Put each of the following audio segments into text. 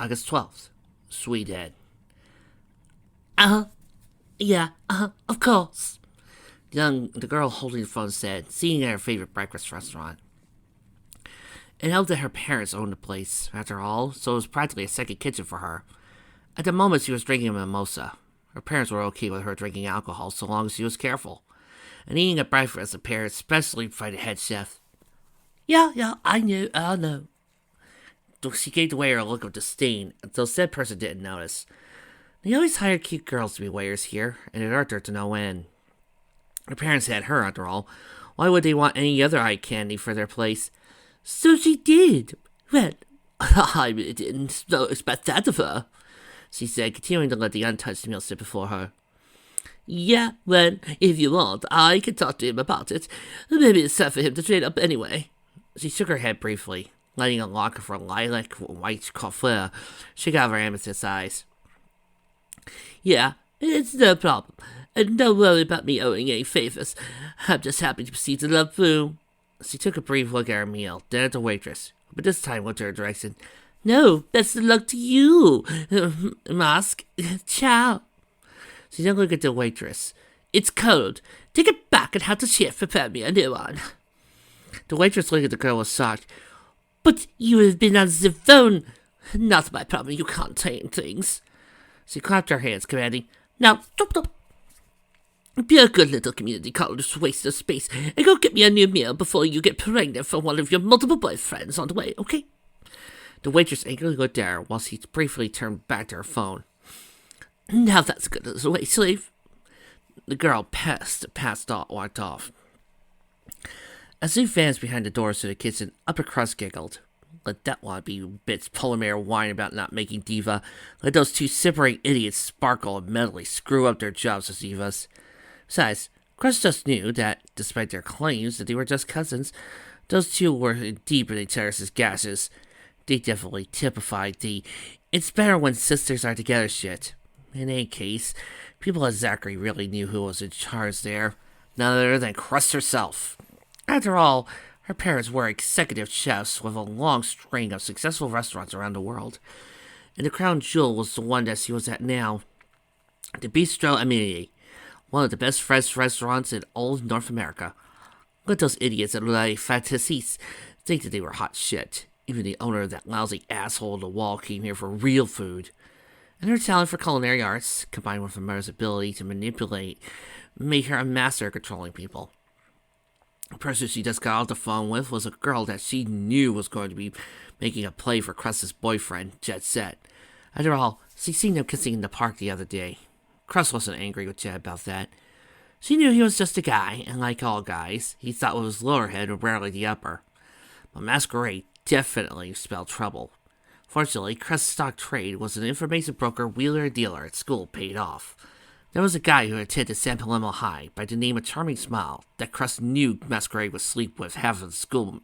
August 12th, Sweethead. Uh-huh. Yeah, of course. The girl holding the phone said, seeing at her favorite breakfast restaurant. It helped that her parents owned the place, after all, so it was practically a second kitchen for her. At the moment, she was drinking a mimosa. Her parents were okay with her drinking alcohol so long as she was careful. And eating at breakfast, the parents specially by the head chef. Yeah, I know. She gave the waiter a look of disdain, though said person didn't notice. They always hired cute girls to be waiters here, and it hurt her to no end. Her parents had her, after all. Why would they want any other eye candy for their place? So she did. Well, I didn't expect that of her, she said, continuing to let the untouched meal sit before her. Yeah, well, if you want, I can talk to him about it. Maybe it's time for him to trade up anyway. She shook her head briefly, letting a lock of her lilac white coiffure shake out of her amethyst eyes. Yeah, it's no problem. And don't worry about me owing any favors. I'm just happy to proceed to love Boom. She took a brief look at her meal, then at the waitress, but this time went to her direction. No, best of luck to you, Mask. Ciao. She then looked at the waitress. It's cold. Take it back and have the chef prepare me a new one. The waitress looked at the girl with shock. But you have been on the phone. Not my problem, you can't contain things. She clapped her hands, commanding, Now, stop. Be a good little community college waste of space and go get me a new meal before you get pregnant from one of your multiple boyfriends on the way, okay? The waitress angrily looked at her while she briefly turned back to her phone. Now that's good as a way, slave. The girl walked off. As she advanced behind the doors to the kitchen, Upper Crust giggled. Let that wallaby bits Polymer whine about not making diva. Let those two simpering idiots sparkle and mentally screw up their jobs as divas. Besides, Crust just knew that, despite their claims that they were just cousins, those two were deep in each other's gashes. They definitely typified the "it's better when sisters are together" shit. In any case, people at Zachary really knew who was in charge there. None other than Crust herself. After all, her parents were executive chefs with a long string of successful restaurants around the world. And the crown jewel was the one that she was at now. The Bistro Amélie, one of the best French restaurants in all of North America. Let those idiots at Les Fantasies think that they were hot shit. Even the owner of that lousy asshole on the wall came here for real food. And her talent for culinary arts, combined with her mother's ability to manipulate, made her a master at controlling people. The person she just got off the phone with was a girl that she knew was going to be making a play for Crust's boyfriend, Jet Set. After all, she seen them kissing in the park the other day. Crust wasn't angry with Jet about that. She knew he was just a guy, and like all guys, he thought with his lower head and rarely the upper. But Masquerade definitely spelled trouble. Fortunately, Crust's stock trade was an information broker wheeler-dealer at school paid off. There was a guy who attended San Palomino High by the name of Charming Smile that Crust knew Masquerade would sleep with half of the school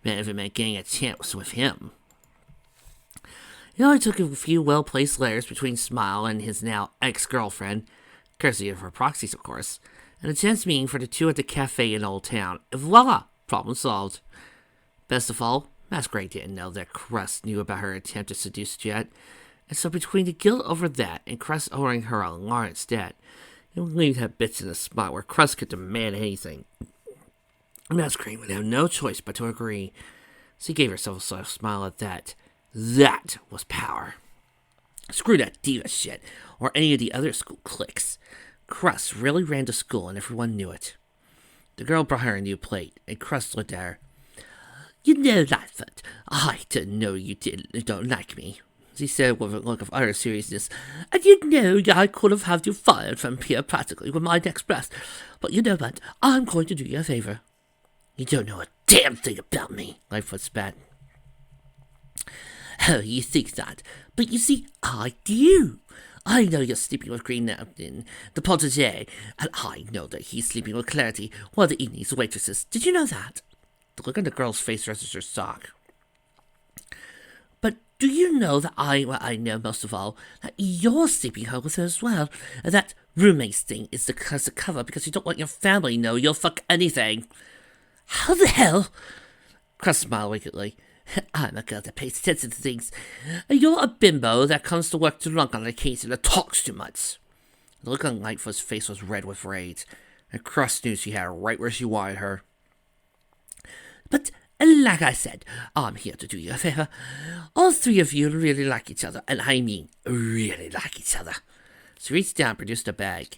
if it meant getting a chance with him. It only took a few well-placed letters between Smile and his now ex-girlfriend, courtesy of her proxies, of course, and a chance meeting for the two at the cafe in Old Town. And voila! Problem solved. Best of all, Masquerade didn't know that Crust knew about her attempt to seduce Jet, and so between the guilt over that and Crust owing her a Lawrence debt, it would leave that bitch in a spot where Crust could demand anything. Masquerade would have no choice but to agree. She gave herself a soft smile at that. That was power. Screw that diva shit, or any of the other school cliques. Crust really ran the school and everyone knew it. The girl brought her a new plate, and Crust looked at her. You know, Lightfoot, I didn't know you don't like me, she said with a look of utter seriousness. And you know I could have had you fired from here practically with my next breath. But you know what? I'm going to do you a favor. You don't know a damn thing about me, Lightfoot spat. Oh, you think that? But you see, I do. I know you're sleeping with Green in the potager, and I know that he's sleeping with Clarity, one of the evening's waitresses. Did you know that? The look on the girl's face registers shock. But do you know that I know most of all, that you're sleeping home with her as well, and that roommates thing is the cover because you don't want your family to know you'll fuck anything. How the hell? Crust smiled wickedly. I'm a girl that pays attention to things. You're a bimbo that comes to work too long on occasion and talks too much. The look on Lightfoot's face was red with rage, and Crust knew she had her right where she wanted her. But, like I said, I'm here to do you a favor. All three of you really like each other, and I mean really like each other. She reached down and produced a bag.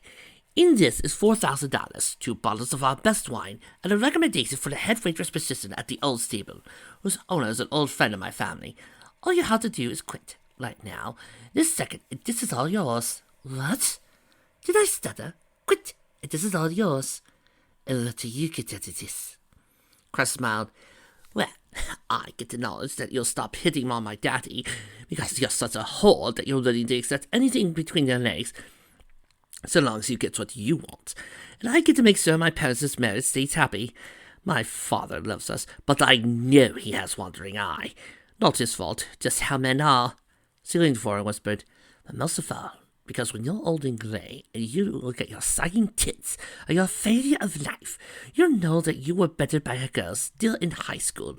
In this is $4,000, 2 bottles of our best wine, and a recommendation for the head waitress position at the Old Stable, whose owner is an old friend of my family. All you have to do is quit, right now. This second, this is all yours. What? Did I stutter? Quit, this is all yours. And what do you get out of this? Crust smiled. Well, I get the knowledge that you'll stop hitting on my daddy, because you're such a whore that you're willing to accept anything between your legs, so long as you get what you want. And I get to make sure my parents' marriage stays happy. My father loves us, but I know he has wandering eye. Not his fault, just how men are. She leaned forward and whispered, but most of all, because when you're old and grey, and you look at your sagging tits, or your failure of life, you'll know that you were bettered by a girl still in high school.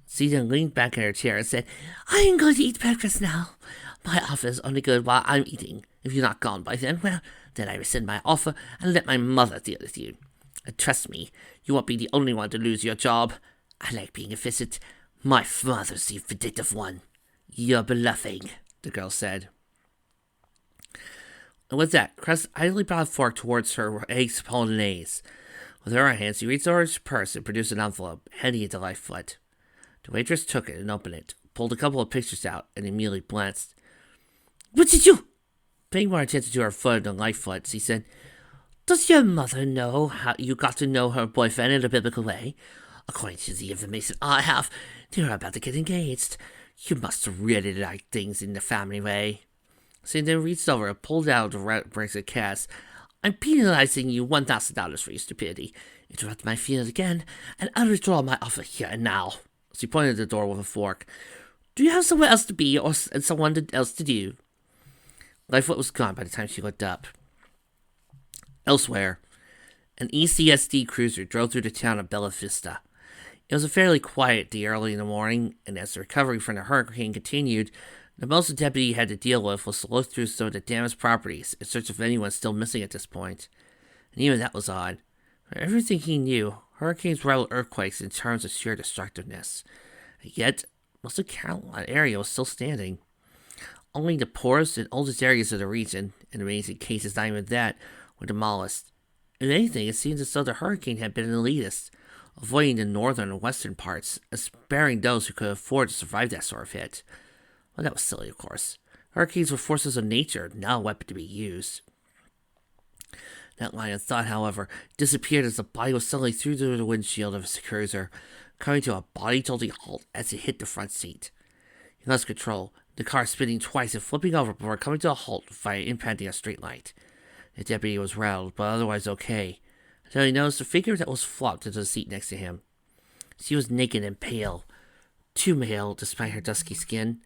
She then leaned back in her chair and said, I'm going to eat breakfast now. My offer is only good while I'm eating. If you're not gone by then, well, then I rescind my offer and let my mother deal with you. And trust me, you won't be the only one to lose your job. I like being efficient. My father's the vindictive one. You're bluffing, the girl said. And with that, Crust idly brought a fork towards her eggs polonaise. With her hands, she reached over his purse and produced an envelope, handing it to Lightfoot. The waitress took it and opened it, pulled a couple of pictures out, and immediately glanced. What did you? Paying more attention to her foot than Lightfoot, she said, Does your mother know how you got to know her boyfriend in a biblical way? According to the information I have, they're about to get engaged. You must really like things in the family way. She then reached over and pulled out the red bracelet cast. I'm penalizing you $1,000 for your stupidity. Interrupt my feelings again, and I'll withdraw my offer here and now. She pointed at the door with a fork. Do you have somewhere else to be, or someone else to do? Lightfoot was gone by the time she looked up. Elsewhere, an ECSD cruiser drove through the town of Bella Vista. It was a fairly quiet day early in the morning, and as the recovery from the hurricane continued, the most the deputy had to deal with was to look through some of the damaged properties in search of anyone still missing at this point. And even that was odd. For everything he knew, hurricanes rivaled earthquakes in terms of sheer destructiveness. And yet, most of the Caroline area was still standing. Only the poorest and oldest areas of the region, in amazing cases not even that, were demolished. If anything, it seems as though the hurricane had been an elitist, avoiding the northern and western parts, and sparing those who could afford to survive that sort of hit. Well, that was silly, of course. Hurricanes were forces of nature, not a weapon to be used. That line of thought, however, disappeared as the body was suddenly through the windshield of his cruiser, coming to a body-jolting halt as it hit the front seat. He lost control, the car spinning twice and flipping over before coming to a halt via impacting a street light. The deputy was rattled, but otherwise okay, until he noticed a figure that was flopped into the seat next to him. She was naked and pale, too pale despite her dusky skin.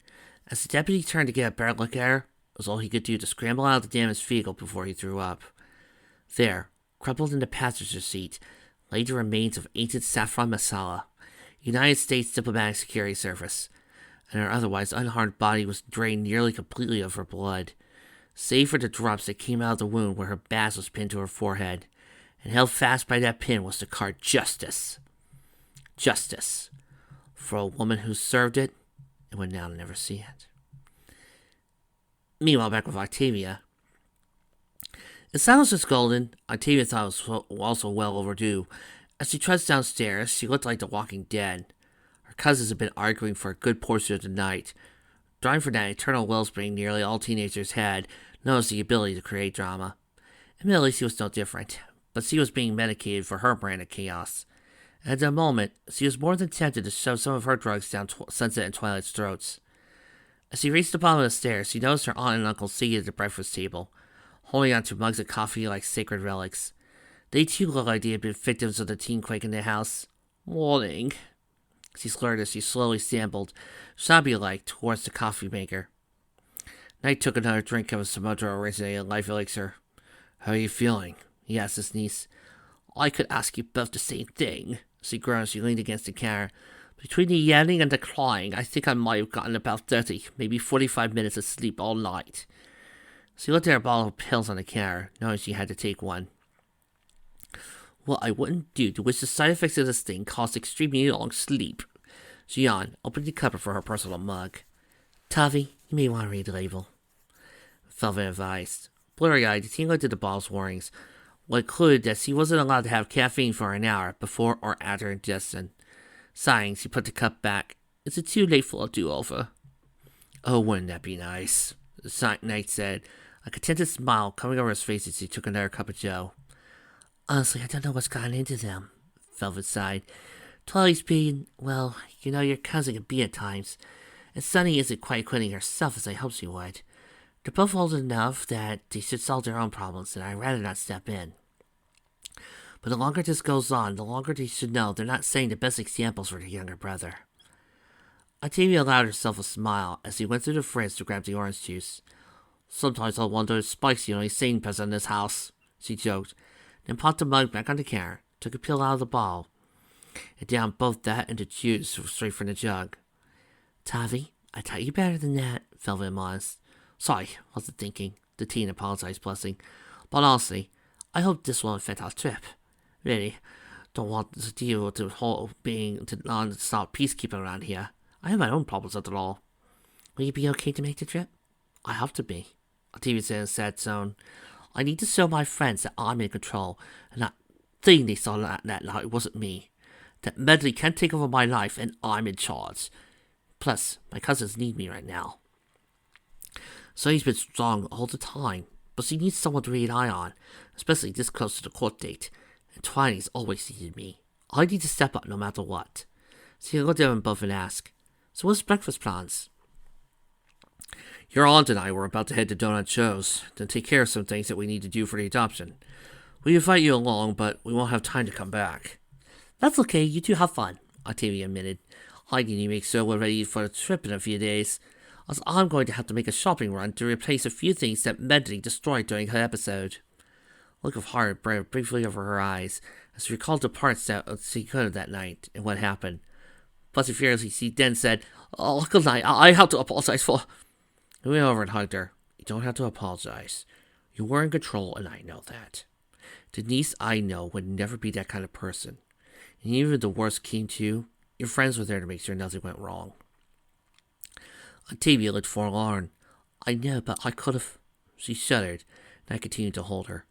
As the deputy turned to get a better look at her, it was all he could do to scramble out of the damaged vehicle before he threw up. There, crumpled in the passenger seat, lay the remains of ancient Saffron Masala, United States Diplomatic Security Service, and her otherwise unharmed body was drained nearly completely of her blood, save for the drops that came out of the wound where her badge was pinned to her forehead, and held fast by that pin was the card Justice. Justice. For a woman who served it, and would now never see it. Meanwhile, back with Octavia. As silence was golden, Octavia thought it was also well overdue. As she trudged downstairs, she looked like the Walking Dead. Her cousins had been arguing for a good portion of the night. Drawing from that eternal wellspring nearly all teenagers had, known as the ability to create drama. Admittedly, she was no different, but she was being medicated for her brand of chaos. At that moment, she was more than tempted to shove some of her drugs down Sunset and Twilight's throats. As she reached the bottom of the stairs, she noticed her aunt and uncle seated at the breakfast table, holding on to mugs of coffee like sacred relics. They too looked like they had been victims of the teen quake in their house. Morning, she slurred as she slowly shambled, zombie-like, towards the coffee maker. Knight took another drink of a Samudra-originated life elixir. How are you feeling? He asked his niece. I could ask you both the same thing, she groaned as she leaned against the counter, Between the yelling and the crying, I think I might have gotten about 30, maybe 45 minutes of sleep all night. She looked at her bottle of pills on the counter, knowing she had to take one. What I wouldn't do to wish the side effects of this thing caused extremely long sleep. She yawned, opening the cupboard for her personal mug. Tavi, you may want to read the label. Velvet advised. Blurry-eyed, the teen looked at the bottle's warnings, what included that she wasn't allowed to have caffeine for an hour before or after ingestion. Sighing, she put the cup back. Is it too late for a do-over? Oh, wouldn't that be nice? The knight said, a contented smile coming over his face as he took another cup of joe. Honestly, I don't know what's gotten into them, Velvet sighed. Twilight's being, well, you know, your cousin can be at times, and Sunny isn't quite quitting herself as I hoped she would. They're both old enough that they should solve their own problems, and I'd rather not step in. But the longer this goes on, the longer they should know they're not setting the best examples for their younger brother. Octavia allowed herself a smile as he went through the fridge to grab the orange juice. Sometimes I wonder if Spike's the only sane person in this house, she joked, then popped the mug back on the counter, took a pill out of the bottle, and downed both that and the juice straight from the jug. Tavi, I taught you better than that, Velvet admonished. Sorry, wasn't thinking, the teen apologized, blushing. But honestly, I hope this won't affect our trip. Really, don't want to deal with the whole being the non-stop peacekeeper around here. I have my own problems after all. Will you be okay to make the trip? I have to be, Octavia said in a sad tone. I need to show my friends that I'm in control, and that thing they saw that night wasn't me. That Medley can't take over my life, and I'm in charge. Plus, my cousins need me right now. Sonny's been strong all the time, but she needs someone to rely on, especially this close to the court date. And Twiny's always needed me. I need to step up no matter what. She looked at them both and asked, So what's breakfast plans? Your aunt and I were about to head to Donut Joe's, then take care of some things that we need to do for the adoption. We invite you along, but we won't have time to come back. That's okay, you two have fun, Octavia admitted. I need to make sure we're ready for the trip in a few days, as I'm going to have to make a shopping run to replace a few things that Medley destroyed during her episode. A look of horror burned briefly over her eyes as she recalled the parts that she could that night and what happened. Plus, furiously, she then said, Oh, good night, I have to apologize for... He went over and hugged her. You don't have to apologize. You were in control, and I know that. Denise, I know, would never be that kind of person. And even if the worst came to you, your friends were there to make sure nothing went wrong. Octavia looked forlorn. I know, but I could have... She shuddered, and I continued to hold her.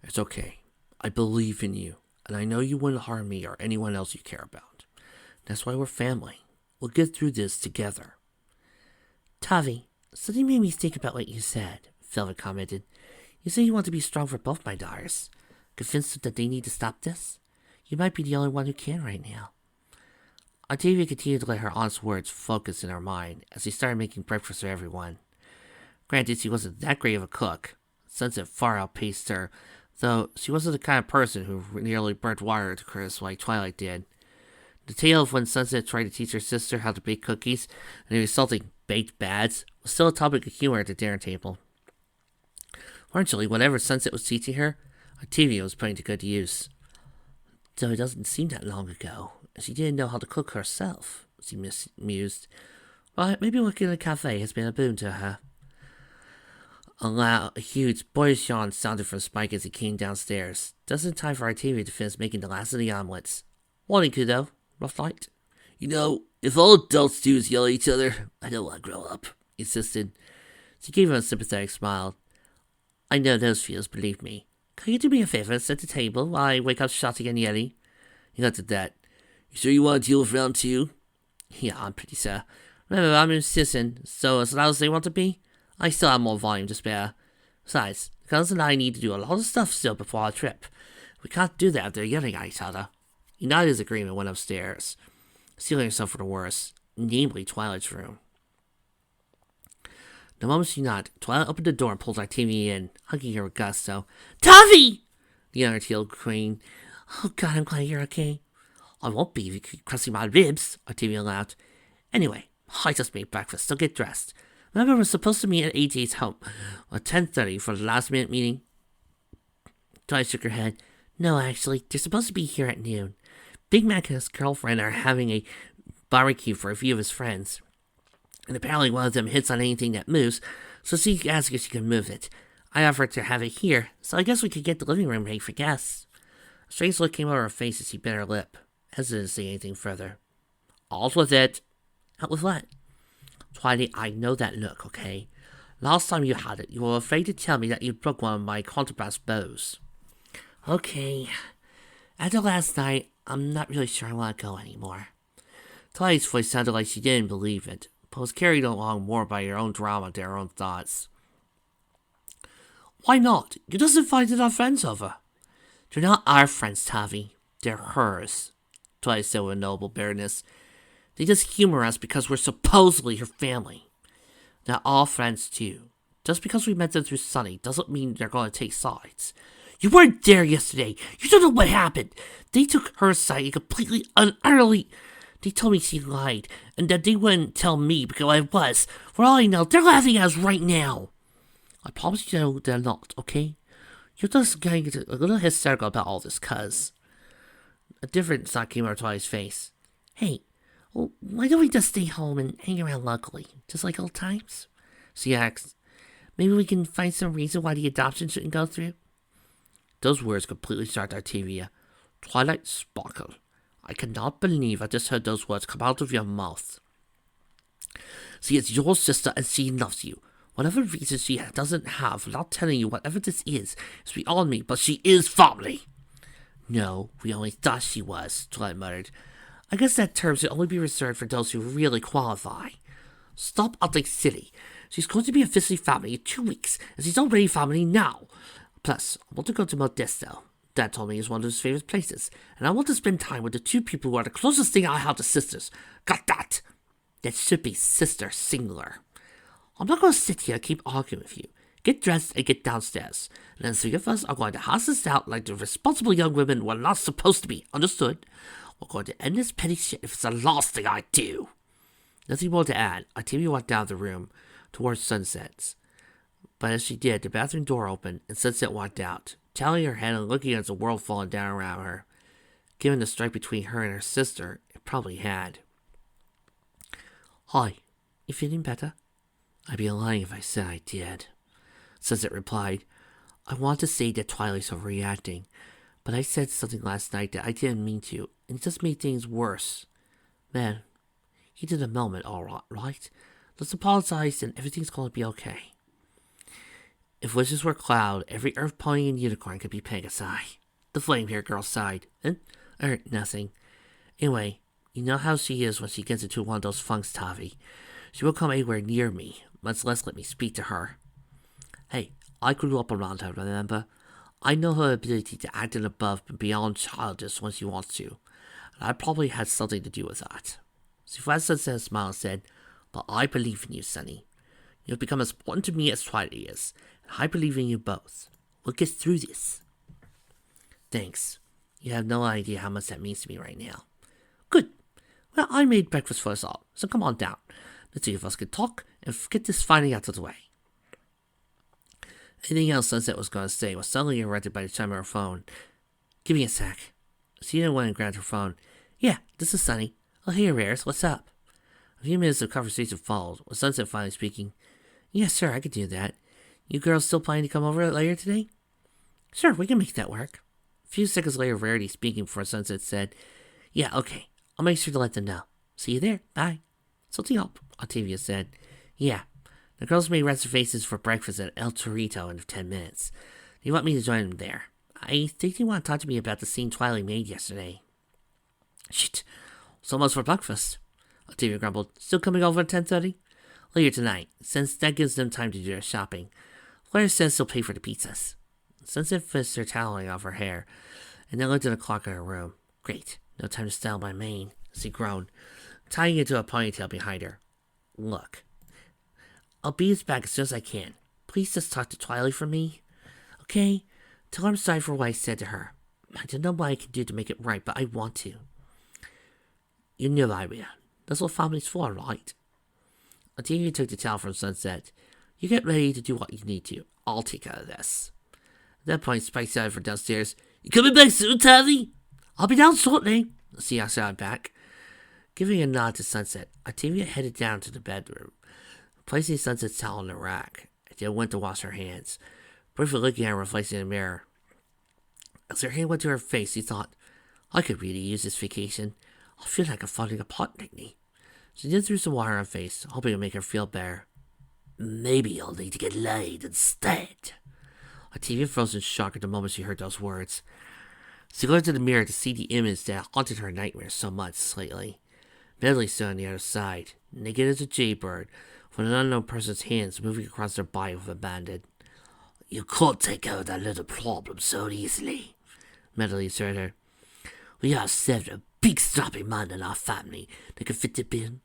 It's okay. I believe in you, and I know you wouldn't harm me or anyone else you care about. That's why we're family. We'll get through this together. Tavi, something made me think about what you said, Velvet commented. You say you want to be strong for both my daughters. Convinced them that they need to stop this? You might be the only one who can right now. Octavia continued to let her aunt's words focus in her mind as she started making breakfast for everyone. Granted, she wasn't that great of a cook. Sunset far outpaced her, though she wasn't the kind of person who nearly burnt water to crisp like Twilight did. The tale of when Sunset tried to teach her sister how to bake cookies and the resulting baked bads was still a topic of humor at the dinner table. Eventually, whatever Sunset was teaching her, Octavia was putting to good use. Though it doesn't seem that long ago, she didn't know how to cook herself, she mused. Well, maybe working in a cafe has been a boon to her. A huge, boyish yawn sounded from Spike as he came downstairs, just in time for Octavia to finish making the last of the omelets. Morning, kiddo. Rough night? You know, if all adults do is yell at each other, I don't want to grow up, he insisted. She gave him a sympathetic smile. I know those feels, believe me. Can you do me a favor and set the table while I wake up shouting and yelling? He looked at that. You sure you want to deal with round two? Yeah, I'm pretty sure. Remember, I'm insisting, so as loud as they want to be, I still have more volume to spare. Besides, the girls and I need to do a lot of stuff still before our trip. We can't do that if they're yelling at each other. He nodded his agreement and went upstairs, sealing herself for the worst, namely Twilight's room. The moment she nodded, Twilight opened the door and pulled Octavia in, hugging her with gusto. Tavi! The younger teal queen. Oh God, I'm glad you're okay. I won't be if you keep crossing my ribs, Octavia laughed. Anyway, I just made breakfast, so get dressed. Remember, we're supposed to meet at AJ's home at 10:30 for the last-minute meeting? Twilight shook her head. No, actually, they're supposed to be here at noon. Big Mac and his girlfriend are having a barbecue for a few of his friends. And apparently one of them hits on anything that moves, so she asked if she could move it. I offered to have it here, so I guess we could get the living room ready for guests. A strange look came over her face as she bit her lip, hesitant to say anything further. All's with it. Out with what? Twilight, I know that look, okay? Last time you had it, you were afraid to tell me that you broke one of my contrabass bows. Okay. After last night, I'm not really sure I want to go anymore. Twilight's voice sounded like she didn't believe it, but was carried along more by her own drama than her own thoughts. Why not? You just invited our friends over. They're not our friends, Tavi. They're hers, Twilight said with noble bitterness. They just humor us because we're supposedly her family. They're all friends, too. Just because we met them through Sunny doesn't mean they're going to take sides. You weren't there yesterday. You don't know what happened. They took her side and completely and utterly... They told me she lied, and that they wouldn't tell me because I was. For all I know, they're laughing at us right now. I promise you they're not, okay? You're just getting a little hysterical about all this, cuz. A different thought came over Twilight's face. Hey, well, why don't we just stay home and hang around locally, just like old times? She asked. Maybe we can find some reason why the adoption shouldn't go through? Those words completely started Artavia. Twilight sparkled. I cannot believe I just heard those words come out of your mouth. She is your sister and she loves you. Whatever reason she doesn't have without telling you whatever this is beyond me, but she is family. No, we only thought she was, Twilight muttered. I guess that term should only be reserved for those who really qualify. Stop acting silly. She's going to be officially family in 2 weeks, and she's already family now. Plus, I want to go to Modesto. Dad told me it's one of his favorite places, and I want to spend time with the 2 people who are the closest thing I have to sisters. Got that? That should be sister singular. I'm not going to sit here and keep arguing with you. Get dressed and get downstairs. And then 3 of us are going to house this out like the responsible young women we're not supposed to be. Understood? We're going to end this petty shit if it's the last thing I do. Nothing more to add. Artavia walked down the room towards Sunset's. But as she did, the bathroom door opened and Sunset walked out, tallying her head and looking at the world falling down around her. Given the strike between her and her sister, it probably had. Hi, you feeling better? I'd be lying if I said I did. Sunset replied. I want to say that Twilight's overreacting, but I said something last night that I didn't mean to, and it just made things worse. Man, he did a moment, all right? Let's apologize and everything's going to be okay. If wishes were cloud, every earth pony and unicorn could be Pegasi. The flame-haired girl sighed. Nothing. Anyway, you know how she is when she gets into one of those funks, Tavi. She won't come anywhere near me, much less let me speak to her. Hey, I grew up around her, remember? I know her ability to act in above and beyond childish when she wants to, and I probably had something to do with that. She flashed a smile and said, But I believe in you, Sunny. You've become as important to me as Twilight is, and I believe in you both. We'll get through this. Thanks. You have no idea how much that means to me right now. Good. Well, I made breakfast for us all, so come on down. The 2 of us can talk and get this fighting out of the way. Anything else Sunset was going to say was suddenly interrupted by the chime of her phone. Give me a sec. Cena went and grabbed her phone. Yeah, this is Sunny. Oh, hey, Rares, what's up? A few minutes of conversation followed, with Sunset finally speaking. Yeah, sure, I could do that. You girls still planning to come over later today? Sure, we can make that work. A few seconds later, Rarity speaking before Sunset said, Yeah, okay. I'll make sure to let them know. See you there. Bye. Something up, Artavia said. Yeah. The girls made reservations for breakfast at El Torito in 10 minutes. They want me to join them there. I think they want to talk to me about the scene Twilight made yesterday. Shit. So much for breakfast. Artavia grumbled. Still coming over at 10:30? Later tonight, since that gives them time to do their shopping. Claire says she'll pay for the pizzas. Sunset finished her toweling off her hair, and then looked at the clock in her room. Great. No time to style my mane, she groaned, tying it to a ponytail behind her. Look. I'll be as back as soon as I can. Please just talk to Twilight for me. Okay? Tell her I'm sorry for what I said to her. I don't know what I can do to make it right, but I want to. You know I will. That's what family's for, right? Artavia took the towel from Sunset. You get ready to do what you need to. I'll take care of this. At that point, Spike shouted from downstairs, You coming back soon, Tavi? I'll be down shortly. She shouted back. Giving a nod to Sunset, Octavia headed down to the bedroom, placing Sunset's towel in the rack. Octavia went to wash her hands, briefly looking at her reflection in the mirror. As her hand went to her face, she thought, I could really use this vacation. I feel like I'm falling apart lately. She then threw some water on her face, hoping to make her feel better. Maybe you'll need to get laid instead. Octavia froze in shock at the moment she heard those words. She looked in the mirror to see the image that haunted her nightmares so much lately. Medley stood on the other side, naked as a jaybird, with an unknown person's hands moving across their body with abandon. You can't take care of that little problem so easily, Medley assured her. We have several big strapping men in our family that can fit the bill.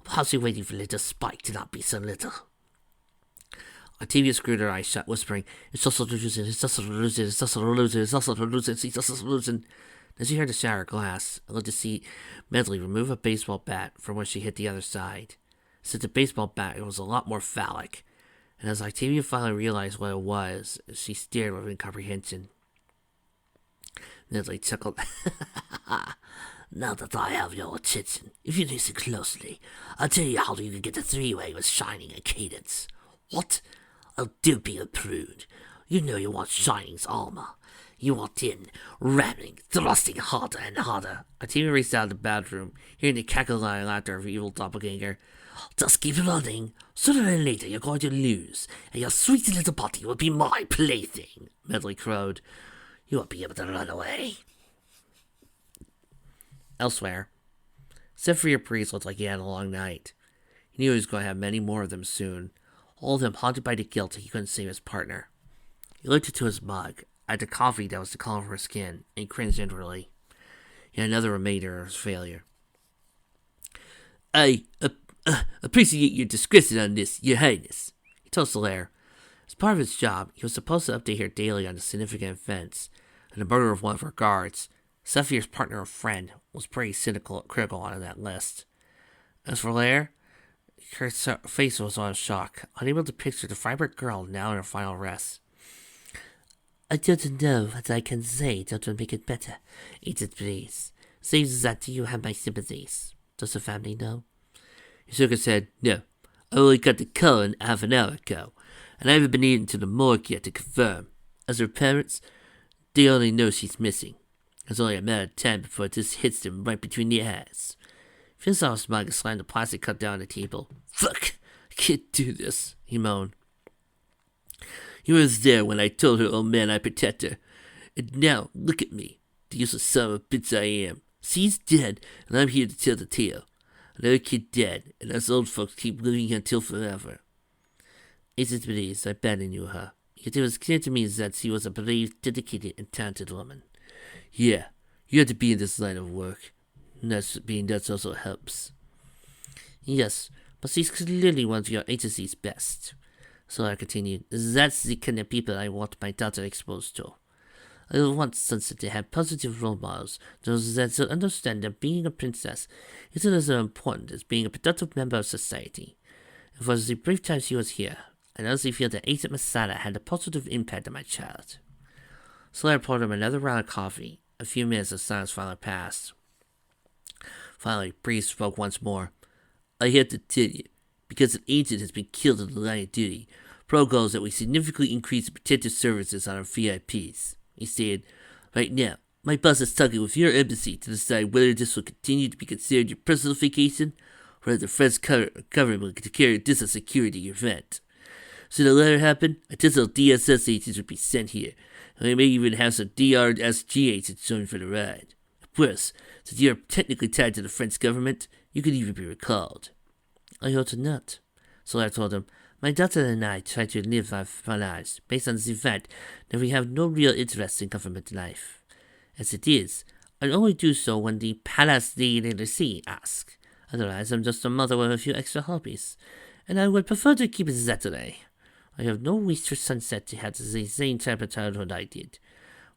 How's he waiting for little Spike to not be so little? Octavia screwed her eyes shut, whispering, It's just a losing, it's just a losing, it's just a losing, it's just a losing, it's just a losing. Then she heard the shatter glass, and looked to see Medley remove a baseball bat from where she hit the other side. Since the baseball bat, it was a lot more phallic, and as Octavia finally realized what it was, she stared with incomprehension. Medley chuckled. Now that I have your attention, if you listen closely, I'll tell you how you can get a three-way with Shining and Cadence. What? Oh, don't be a prude. You know you want Shining's armor. You want in, ramming, thrusting harder and harder. Octavia raced out of the bathroom, hearing the cackling laughter of her evil doppelganger. Just keep running. Sooner or later you're going to lose, and your sweet little body will be my plaything, Medley crowed. You won't be able to run away. Elsewhere, Zephyr Priest looked like he had a long night. He knew he was going to have many more of them soon, all of them haunted by the guilt that he couldn't save his partner. He looked into his mug, at the coffee that was the color of her skin, and he cringed inwardly. He had another remainder of his failure. I appreciate your discretion on this, Your Highness, he told Solaire. As part of his job, he was supposed to update her daily on the significant events, and the murder of one of her guards. Zephyr's partner or friend was pretty critical on that list. As for Lair, her face was on shock, unable to picture the vibrant girl now in her final rest. I don't know what I can say that will make it better, Agent Breeze. Saves that you have my sympathies. Does the family know? He shook his head. No. I only got the call half an hour ago, and I haven't been in to the morgue yet to confirm. As her parents, they only know she's missing. It's only a matter of time before this hits them right between the eyes. Finsaw's mug slammed the plastic cup down on the table. Fuck! I can't do this, he moaned. He was there when I told her old man I'd protect her. And now, look at me, the useless son of a bitch I am. She's dead, and I'm here to tell the tale. Another kid dead, and us old folks keep living until forever. Agent Breeze, I badly knew her, yet it was clear to me that she was a brave, dedicated, and talented woman. Yeah, you have to be in this line of work. That also helps. Yes, but she's clearly one of your agency's best. So I continued, that's the kind of people I want my daughter exposed to. I want Sunset to have positive role models, those that will understand that being a princess isn't as important as being a productive member of society. And for the brief time she was here, I honestly feel that Agent Masada had a positive impact on my child. Solaire poured him another round of coffee. A few minutes of silence finally passed. Finally, Breeze spoke once more. I have to tell you, because an agent has been killed in the line of duty, Pro goals that we significantly increase the protective services on our VIPs. He said, right now, my boss is talking with your embassy to decide whether this will continue to be considered your personal vacation, or whether the French government will declare this a security event. Should the latter happen, additional DSS agents will be sent here, and we may even have some DRSG agents join for the ride. Of course, since you are technically tied to the French government, you could even be recalled. I ought to not. Solaire told him, my daughter and I try to live our lives based on the fact that we have no real interest in government life. As it is, I only do so when the Palace de l'Elysée asks. Otherwise, I'm just a mother with a few extra hobbies, and I would prefer to keep it that way. I have no wish for Sunset to have the same type of childhood I did,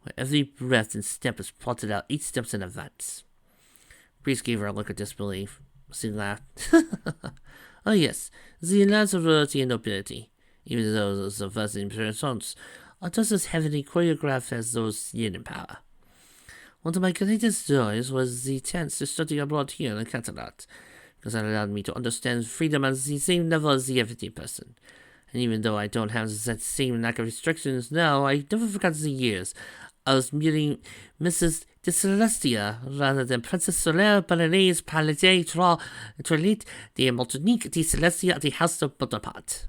where every breath and step is plotted out 8 steps in advance. Breeze gave her a look of disbelief. She laughed. Oh yes, the lands of royalty and nobility, even though those of us in persons, are just as heavily choreographed as those yet in power. One of my greatest joys was the chance to study abroad here in Catalan, because it allowed me to understand freedom at the same level as the everyday person. And even though I don't have that same lack of restrictions now, I never forgot the years. I was meeting Mrs. de Celestia rather than Princess Solaire Balaise Palais Toilette de Martinique de Celestia at the House of Bonaparte.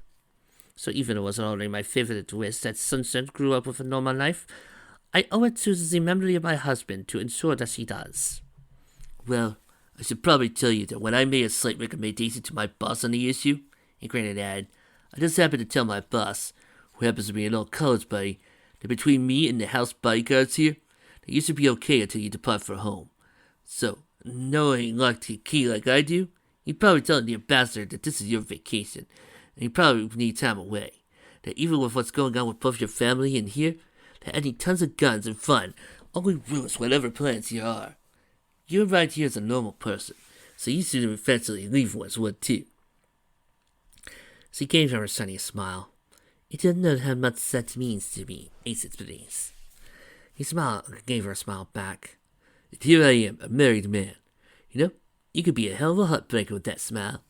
So even though it was already my favorite wish that Sunset grew up with a normal life, I owe it to the memory of my husband to ensure that she does. Well, I should probably tell you that when I made a slight recommendation to my boss on the issue, he granted ad, I just happened to tell my boss, who happens to be an old college buddy, that between me and the house bodyguards here, that you should be okay until you depart for home. So, knowing locked key like I do, you'd probably tell the ambassador that this is your vacation, and you probably need time away. That even with what's going on with both your family and here, that adding tons of guns and fun only ruins whatever plans you are. You're right here as a normal person, so you should eventually leave once would too. So he gave her a sunny smile. You don't know how much that means to me, Ace please. He smiled and gave her a smile back. And here I am, a married man. You know, you could be a hell of a heartbreaker with that smile.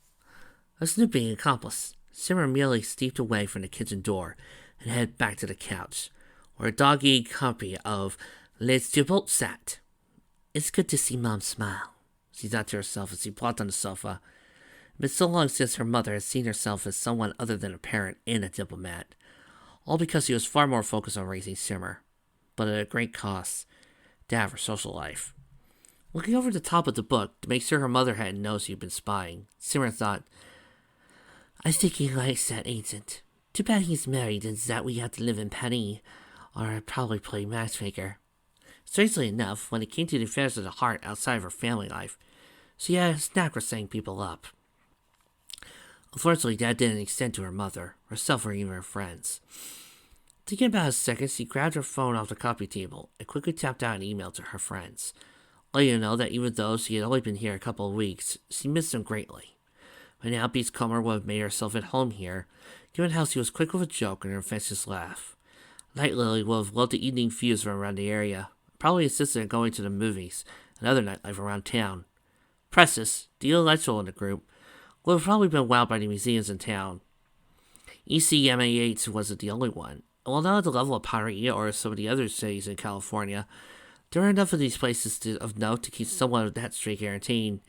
A snooping accomplice, Simmer merely stepped away from the kitchen door and headed back to the couch, where a dog-eared copy of Les Thibault sat. It's good to see Mom smile, she thought to herself as she plopped on the sofa. It's been so long since her mother had seen herself as someone other than a parent and a diplomat, all because she was far more focused on raising Simmer, but at a great cost to have her social life. Looking over the top of the book to make sure her mother hadn't noticed she'd been spying, Simmer thought, I think he likes that agent. Too bad he's married and that we have to live in Paris, or I'd probably play matchmaker. Strangely enough, when it came to the affairs of the heart outside of her family life, she had a knack for setting people up. Unfortunately, that didn't extend to her mother, herself, or even her friends. Taking about a second, she grabbed her phone off the coffee table and quickly tapped out an email to her friends, letting them know that even though she had only been here a couple of weeks, she missed them greatly. By now, Beachcomber would have made herself at home here, given how she was quick with a joke and her infectious laugh. Night Lily would have loved the evening views from around the area, probably insisted on going to the movies and other nightlife around town. Precious, the intellectual in the group, would have probably been wowed by the museums in town. ECMAH wasn't the only one, and while not at the level of Paris or some of the other cities in California, there were enough of these places of note to keep someone of that streak entertained.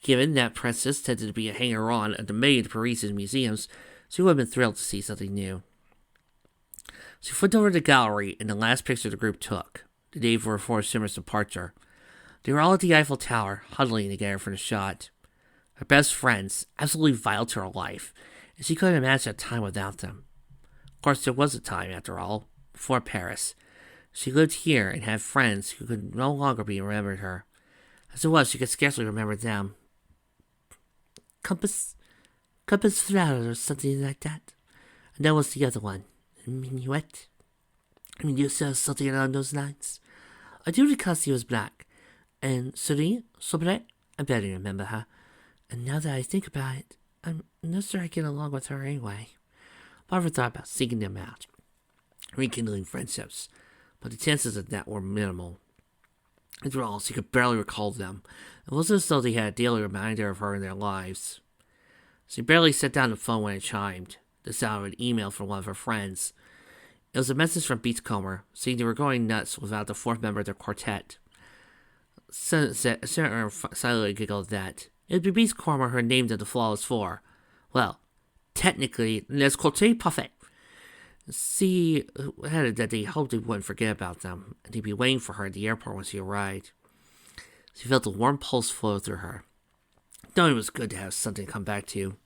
Given that Princess tended to be a hanger-on at the many of the Parisian museums, she would have been thrilled to see something new. She flipped over to the gallery and the last picture the group took, the day before Simmer's departure. They were all at the Eiffel Tower, huddling together for the shot. Her best friends, absolutely vital to her life, and she couldn't imagine a time without them. Of course, there was a time, after all, before Paris. She lived here and had friends who could no longer be remembered her. As it was, she could scarcely remember them. Compass Flower or something like that. And that was the other one. Minuet. You said something along those lines. I do recall she was black. And Celine Sobre, I barely remember her. And now that I think about it, I'm not sure I get along with her anyway. Barbara thought about seeking them out, rekindling friendships, but the chances of that were minimal. After all, she could barely recall them. It wasn't as though they had a daily reminder of her in their lives. She barely set down the phone when it chimed, the sound of an email from one of her friends. It was a message from Beachcomber, saying they were going nuts without the fourth member of their quartet. Senator silently giggled that it would be Beachcomber who named the Flawless Four. Well, technically, les quartet parfait. She added that they hoped they wouldn't forget about them, and they'd be waiting for her at the airport when she arrived. She felt a warm pulse flow through her. Knowing it was good to have something to come back to.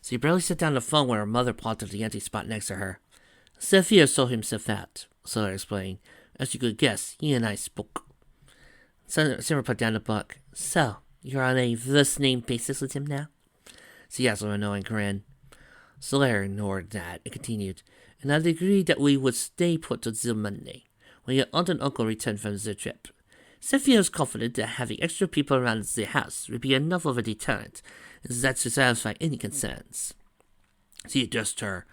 She barely set down the phone when her mother plopped up the empty spot next to her. Sophia saw himself out, Solar explained. As you could guess, he and I spoke. Simmer put down the book. So, you're on a first-name basis with him now? She asked with an annoying grin. Soler ignored that and continued. And I'd agreed that we would stay put until Monday, when your aunt and uncle returned from the trip. Sophia was confident that having extra people around the house would be enough of a deterrent, and that to satisfy any concerns. She addressed her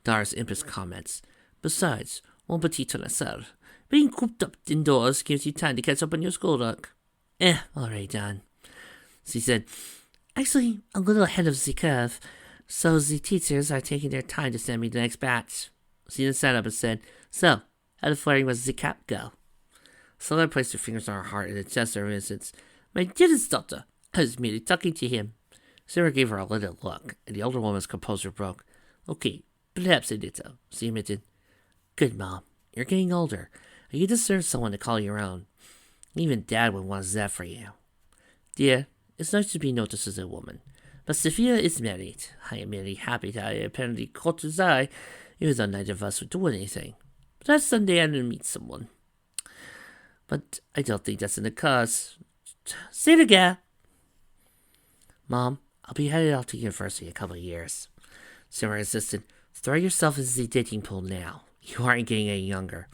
daughter's impish comments. Besides, mon petit tonnerre, Being cooped up indoors gives you time to catch up on your schoolwork. Alright, John. She said, actually, a little ahead of the curve, so the teachers are taking their time to send me the next batch. She then sat up and said, so, how did flirting with the cap go? Solar placed her fingers on her heart and adjusted her innocence. My dearest daughter, I was merely talking to him. Sarah gave her a little look, and the older woman's composure broke. Okay, perhaps a little, she admitted. Good, Mom. You're getting older, and you deserve someone to call your own. Even Dad would want that for you. Dear, it's nice to be noticed as a woman, but Sophia is married. I am merely happy that I apparently caught his eye, even though neither of us would do anything. Perhaps someday I'm going to meet someone. But I don't think that's in the cards. Say it again. Mom, I'll be headed off to university in a couple of years. Sarah insisted. Throw yourself into the dating pool now. You aren't getting any younger.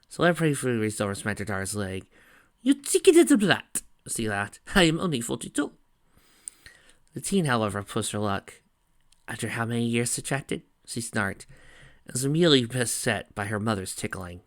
So I briefly reached over and smacked her daughter's leg. You take it into that, she laughed. I am only 42. The teen, however, pushed her luck. After how many years subtracted? She snarked, and was immediately beset by her mother's tickling.